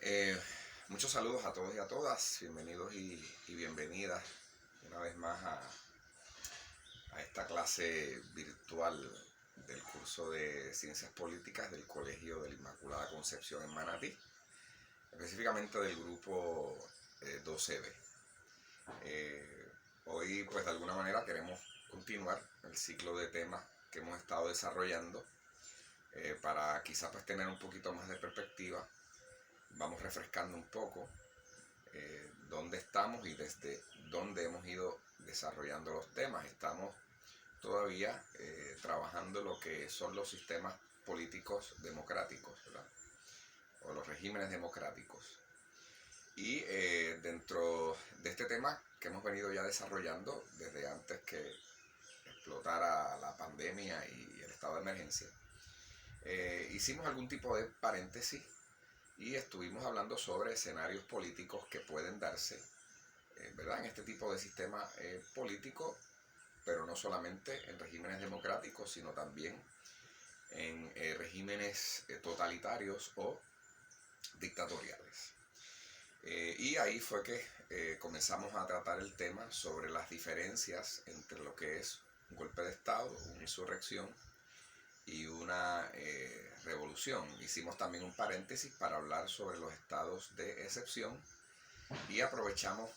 Eh, Muchos saludos a todos y a todas, bienvenidos y bienvenidas una vez más a esta clase virtual del curso de Ciencias Políticas del Colegio de la Inmaculada Concepción en Manatí, específicamente del grupo 12B. Hoy pues de alguna manera queremos continuar el ciclo de temas que hemos estado desarrollando para quizá pues tener un poquito más de perspectiva. Vamos refrescando un poco dónde estamos y desde dónde hemos ido desarrollando los temas. Estamos todavía trabajando lo que son los sistemas políticos democráticos, ¿verdad? O los regímenes democráticos. Y dentro de este tema que hemos venido ya desarrollando desde antes que explotara la pandemia y el estado de emergencia, hicimos algún tipo de paréntesis y estuvimos hablando sobre escenarios políticos que pueden darse, ¿verdad?, en este tipo de sistema político, pero no solamente en regímenes democráticos, sino también en regímenes totalitarios o dictatoriales. Y ahí fue que comenzamos a tratar el tema sobre las diferencias entre lo que es un golpe de Estado, una insurrección y una revolución. Hicimos también un paréntesis para hablar sobre los estados de excepción y aprovechamos,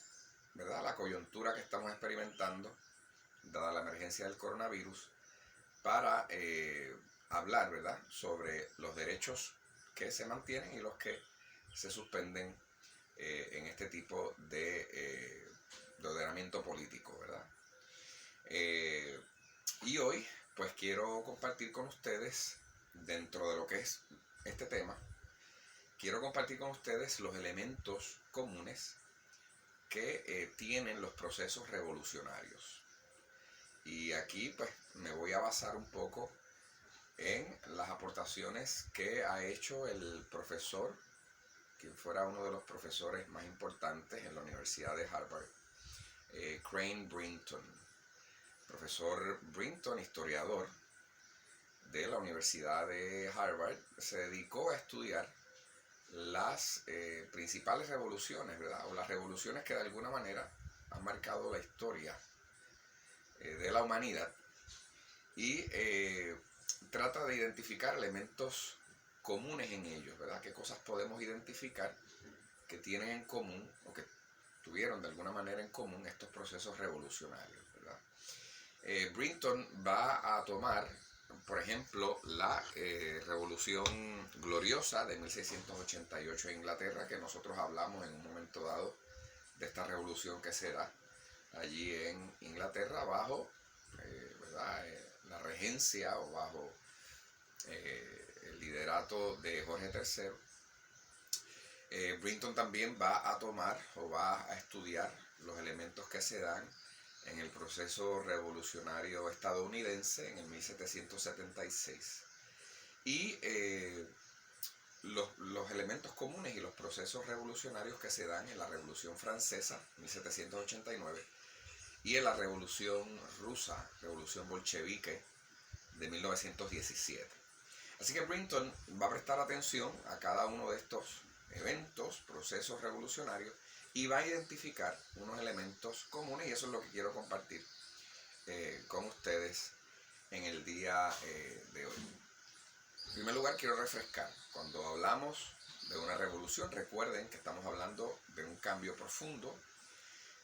¿verdad?, la coyuntura que estamos experimentando, dada la emergencia del coronavirus, para hablar, ¿verdad?, sobre los derechos que se mantienen y los que se suspenden en este tipo de ordenamiento político, ¿verdad? Y hoy, pues quiero compartir con ustedes, dentro de lo que es este tema, quiero compartir con ustedes los elementos comunes que tienen los procesos revolucionarios. Y aquí pues me voy a basar un poco en las aportaciones que ha hecho el profesor, quien fuera uno de los profesores más importantes en la Universidad de Harvard, Crane Brinton. Profesor Brinton, historiador de la Universidad de Harvard, se dedicó a estudiar las principales revoluciones, ¿verdad?, o las revoluciones que de alguna manera han marcado la historia de la humanidad, y trata de identificar elementos comunes en ellos, ¿verdad? ¿Qué cosas podemos identificar que tienen en común o que tuvieron de alguna manera en común estos procesos revolucionarios, ¿verdad? Brinton va a tomar, por ejemplo, la Revolución Gloriosa de 1688 en Inglaterra, que nosotros hablamos en un momento dado de esta revolución que se da allí en Inglaterra bajo ¿verdad?, la regencia o bajo el liderato de Jorge III. Brinton también va a tomar o va a estudiar los elementos que se dan en el proceso revolucionario estadounidense en el 1776 y los elementos comunes y los procesos revolucionarios que se dan en la Revolución Francesa 1789 y en la Revolución Rusa, Revolución Bolchevique de 1917. Así que Brinton va a prestar atención a cada uno de estos eventos, procesos revolucionarios, y va a identificar unos elementos comunes, y eso es lo que quiero compartir con ustedes en el día de hoy. En primer lugar, quiero refrescar. Cuando hablamos de una revolución, recuerden que estamos hablando de un cambio profundo,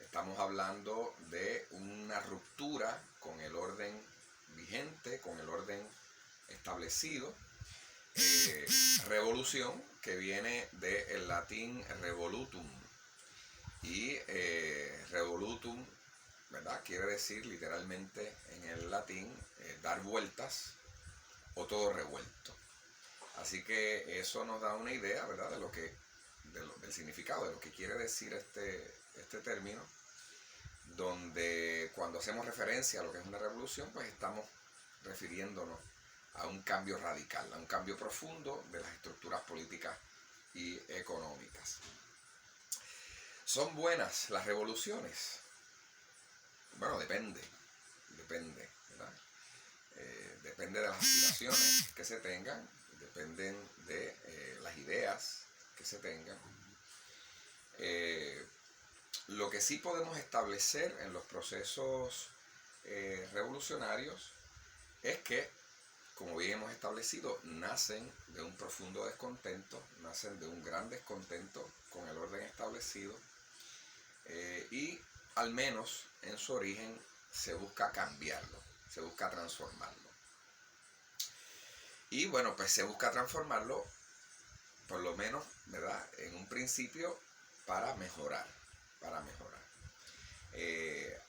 estamos hablando de una ruptura con el orden vigente, con el orden establecido. Revolución, que viene del latín revolutum, y revolutum, ¿verdad?, quiere decir literalmente en el latín dar vueltas o todo revuelto. Así que eso nos da una idea, ¿verdad?, de lo que, del significado, de lo que quiere decir este término, donde cuando hacemos referencia a lo que es una revolución, pues estamos refiriéndonos a un cambio radical, a un cambio profundo de las estructuras políticas y económicas. ¿Son buenas las revoluciones? Bueno, depende, ¿verdad? Depende de las aspiraciones que se tengan, dependen de las ideas que se tengan. Lo que sí podemos establecer en los procesos revolucionarios es que, como bien hemos establecido, nacen de un profundo descontento, nacen de un gran descontento con el orden establecido, y al menos en su origen se busca cambiarlo, se busca transformarlo. Y bueno, pues se busca transformarlo, por lo menos, ¿verdad?, en un principio, para mejorar, para mejorar.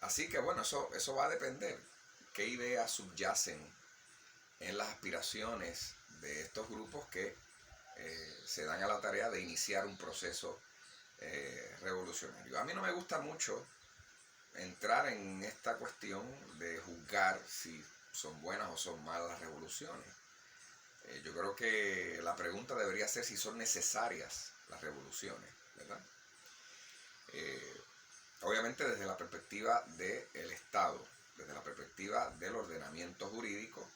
Así que bueno, eso va a depender qué ideas subyacen en las aspiraciones de estos grupos que se dan a la tarea de iniciar un proceso revolucionario. A mí no me gusta mucho entrar en esta cuestión de juzgar si son buenas o son malas las revoluciones. Yo creo que la pregunta debería ser si son necesarias las revoluciones, ¿verdad? Obviamente desde la perspectiva del Estado, desde la perspectiva del ordenamiento jurídico,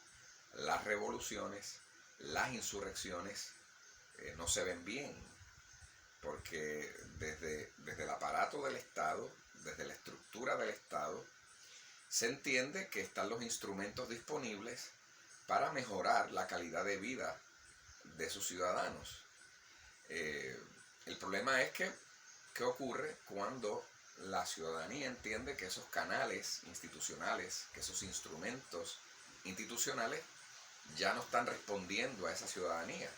las revoluciones, las insurrecciones no se ven bien, porque desde el aparato del Estado, desde la estructura del Estado, se entiende que están los instrumentos disponibles para mejorar la calidad de vida de sus ciudadanos. El problema es que, ¿qué ocurre cuando la ciudadanía entiende que esos canales institucionales, que esos instrumentos institucionales ya no están respondiendo a esa ciudadanía?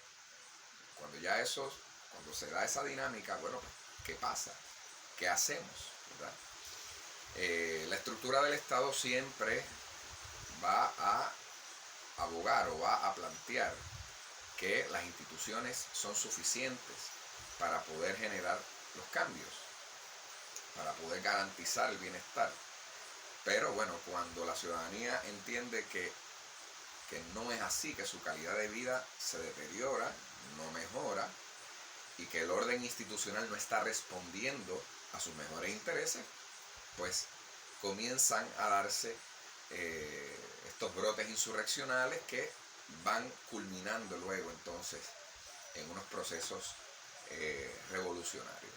Cuando se da esa dinámica, bueno, ¿qué pasa? ¿Qué hacemos? ¿Verdad? La estructura del Estado siempre va a abogar o va a plantear que las instituciones son suficientes para poder generar los cambios, para poder garantizar el bienestar. Pero bueno, cuando la ciudadanía entiende que no es así, que su calidad de vida se deteriora, no mejora, y que el orden institucional no está respondiendo a sus mejores intereses, pues comienzan a darse estos brotes insurreccionales que van culminando luego entonces en unos procesos revolucionarios.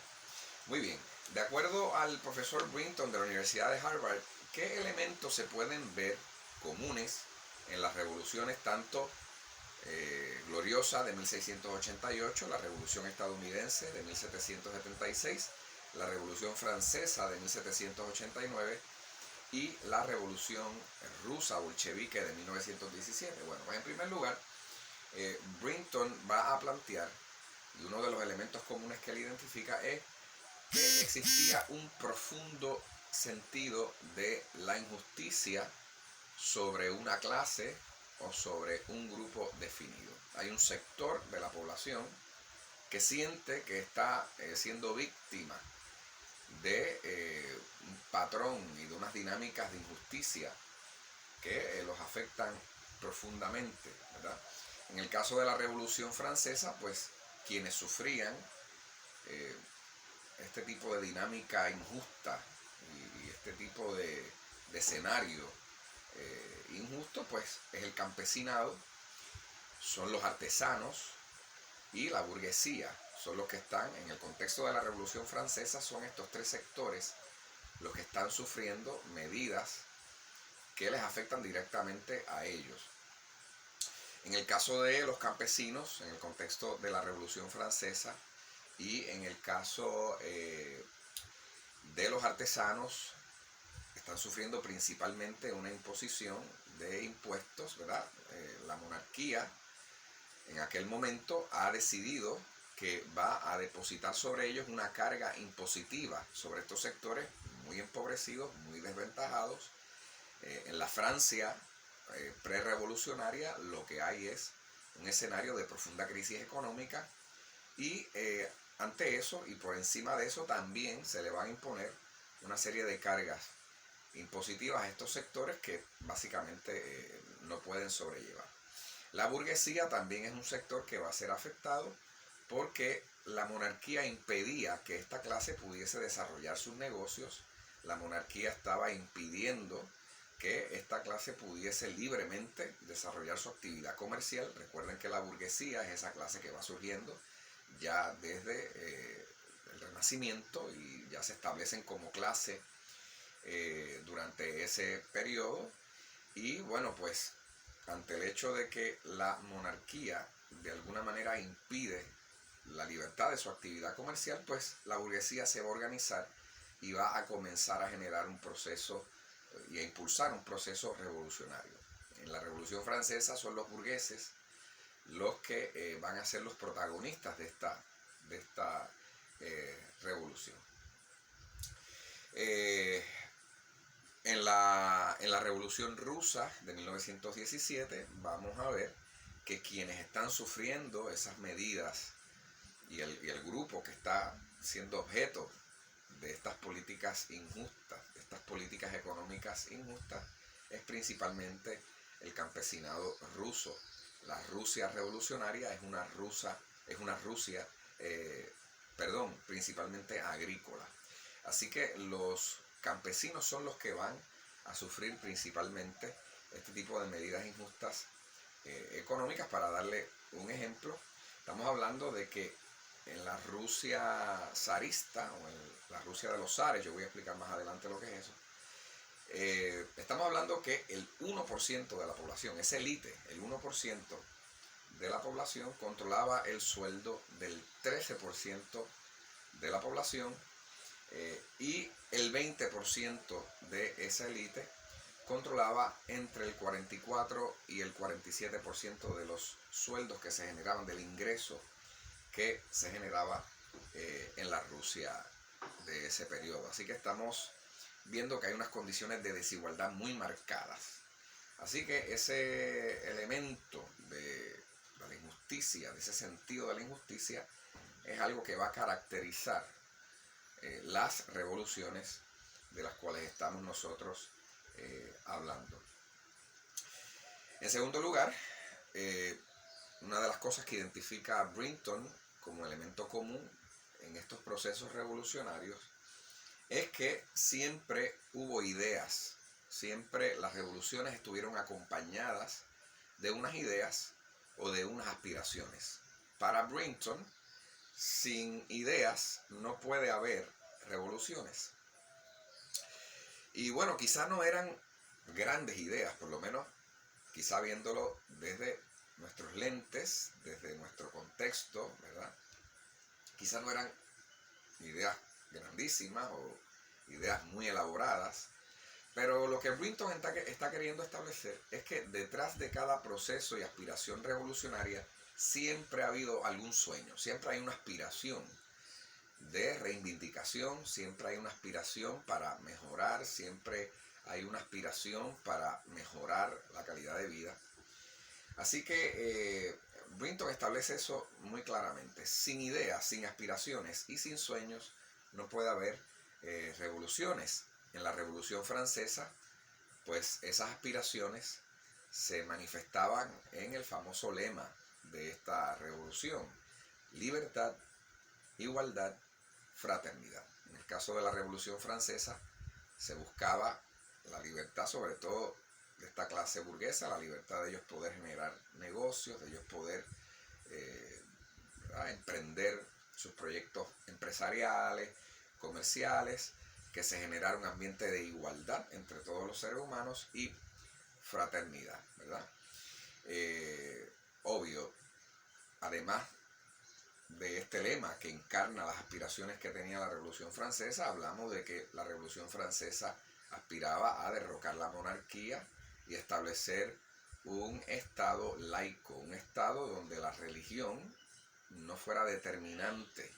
Muy bien, de acuerdo al profesor Brinton de la Universidad de Harvard, ¿qué elementos se pueden ver comunes en las revoluciones tanto gloriosa de 1688, la Revolución Estadounidense de 1776, la Revolución Francesa de 1789 y la Revolución Rusa bolchevique de 1917? Bueno, pues en primer lugar, Brinton va a plantear, y uno de los elementos comunes que él identifica es que existía un profundo sentido de la injusticia sobre una clase o sobre un grupo definido. Hay un sector de la población que siente que está siendo víctima de un patrón y de unas dinámicas de injusticia que los afectan profundamente, ¿verdad? En el caso de la Revolución Francesa, pues quienes sufrían este tipo de dinámica injusta y este tipo de escenario injusto, pues es el campesinado, son los artesanos y la burguesía, son los que están en el contexto de la Revolución Francesa. Son estos tres sectores los que están sufriendo medidas que les afectan directamente a ellos. En el caso de los campesinos, en el contexto de la Revolución Francesa, y en el caso de los artesanos, están sufriendo principalmente una imposición de impuestos, ¿verdad? La monarquía en aquel momento ha decidido que va a depositar sobre ellos una carga impositiva sobre estos sectores muy empobrecidos, muy desventajados. En la Francia prerevolucionaria lo que hay es un escenario de profunda crisis económica y ante eso y por encima de eso también se le van a imponer una serie de cargas impositivas a estos sectores que básicamente no pueden sobrellevar. La burguesía también es un sector que va a ser afectado porque la monarquía impedía que esta clase pudiese desarrollar sus negocios. La monarquía estaba impidiendo que esta clase pudiese libremente desarrollar su actividad comercial. Recuerden que la burguesía es esa clase que va surgiendo ya desde el Renacimiento y ya se establecen como clase durante ese periodo. Y bueno, pues ante el hecho de que la monarquía de alguna manera impide la libertad de su actividad comercial, pues la burguesía se va a organizar y va a comenzar a generar un proceso y a impulsar un proceso revolucionario. En la Revolución Francesa son los burgueses los que van a ser los protagonistas de esta revolución. En la Revolución Rusa de 1917 vamos a ver que quienes están sufriendo esas medidas y el grupo que está siendo objeto de estas políticas injustas, de estas políticas económicas injustas, es principalmente el campesinado ruso. La Rusia revolucionaria es una Rusia, principalmente agrícola. Así que los campesinos son los que van a sufrir principalmente este tipo de medidas injustas económicas. Para darle un ejemplo, estamos hablando de que en la Rusia zarista o en la Rusia de los zares, yo voy a explicar más adelante lo que es eso, estamos hablando que el 1% de la población, esa élite, el 1% de la población controlaba el sueldo del 13% de la población, y el 20% de esa élite controlaba entre el 44 y el 47% de los sueldos que se generaban, del ingreso que se generaba en la Rusia de ese periodo. Así que estamos viendo que hay unas condiciones de desigualdad muy marcadas. Así que ese elemento de la injusticia, de ese sentido de la injusticia, es algo que va a caracterizar las revoluciones de las cuales estamos nosotros hablando. En segundo lugar, una de las cosas que identifica a Brinton como elemento común en estos procesos revolucionarios es que siempre hubo ideas, siempre las revoluciones estuvieron acompañadas de unas ideas o de unas aspiraciones. Para Brinton, sin ideas no puede haber revoluciones. Y bueno, quizá no eran grandes ideas, por lo menos quizá viéndolo desde nuestros lentes, desde nuestro contexto, ¿verdad? Quizá no eran ideas grandísimas o ideas muy elaboradas, pero lo que Brinton está queriendo establecer es que detrás de cada proceso y aspiración revolucionaria siempre ha habido algún sueño, siempre hay una aspiración de reivindicación, siempre hay una aspiración para mejorar, siempre hay una aspiración para mejorar la calidad de vida. Así que Brinton establece eso muy claramente. Sin ideas, sin aspiraciones y sin sueños no puede haber revoluciones. En la Revolución Francesa, pues esas aspiraciones se manifestaban en el famoso lema de esta revolución: libertad, igualdad, fraternidad. En el caso de la Revolución Francesa se buscaba la libertad, sobre todo de esta clase burguesa, la libertad de ellos poder generar negocios, de ellos poder emprender sus proyectos empresariales, comerciales, que se generara un ambiente de igualdad entre todos los seres humanos y fraternidad, ¿verdad? Obvio, además de este lema que encarna las aspiraciones que tenía la Revolución Francesa, hablamos de que la Revolución Francesa aspiraba a derrocar la monarquía y establecer un estado laico, un estado donde la religión no fuera determinante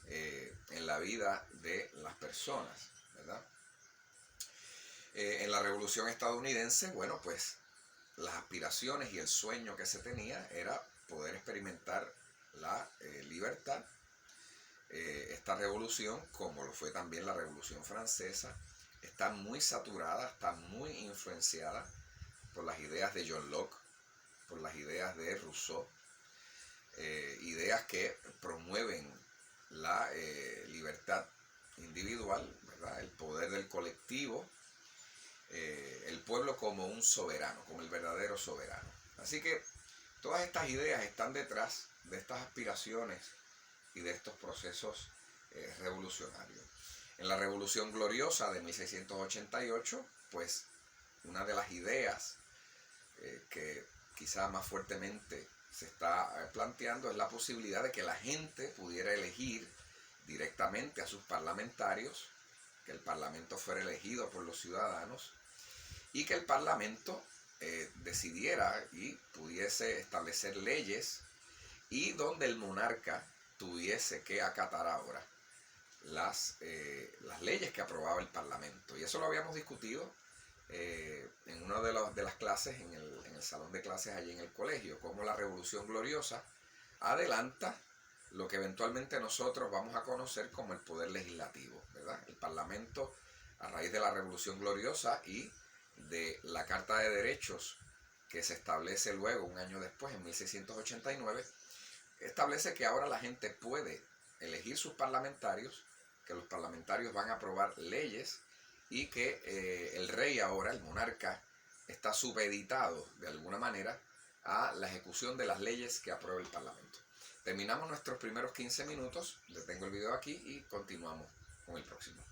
en la vida de las personas, ¿verdad? En la Revolución estadounidense, bueno, pues las aspiraciones y el sueño que se tenía era poder experimentar la libertad. Esta revolución, como lo fue también la Revolución Francesa, está muy saturada, está muy influenciada por las ideas de John Locke, por las ideas de Rousseau, ideas que promueven la libertad individual, ¿verdad? El poder del colectivo, el pueblo como un soberano, como el verdadero soberano. Así que todas estas ideas están detrás de estas aspiraciones y de estos procesos revolucionarios. En la Revolución Gloriosa de 1688, pues una de las ideas que quizá más fuertemente se está planteando es la posibilidad de que la gente pudiera elegir directamente a sus parlamentarios, que el parlamento fuera elegido por los ciudadanos y que el parlamento decidiera y pudiese establecer leyes y donde el monarca tuviese que acatar ahora las leyes que aprobaba el parlamento. Y eso lo habíamos discutido en una de las clases, en el salón de clases allí en el colegio, cómo la Revolución Gloriosa adelanta lo que eventualmente nosotros vamos a conocer como el poder legislativo, ¿verdad? El parlamento, a raíz de la Revolución Gloriosa y de la Carta de Derechos que se establece luego, un año después, en 1689, establece que ahora la gente puede elegir sus parlamentarios, que los parlamentarios van a aprobar leyes y que el rey ahora, el monarca, está supeditado de alguna manera a la ejecución de las leyes que apruebe el parlamento. Terminamos nuestros primeros 15 minutos, detengo el video aquí y continuamos con el próximo.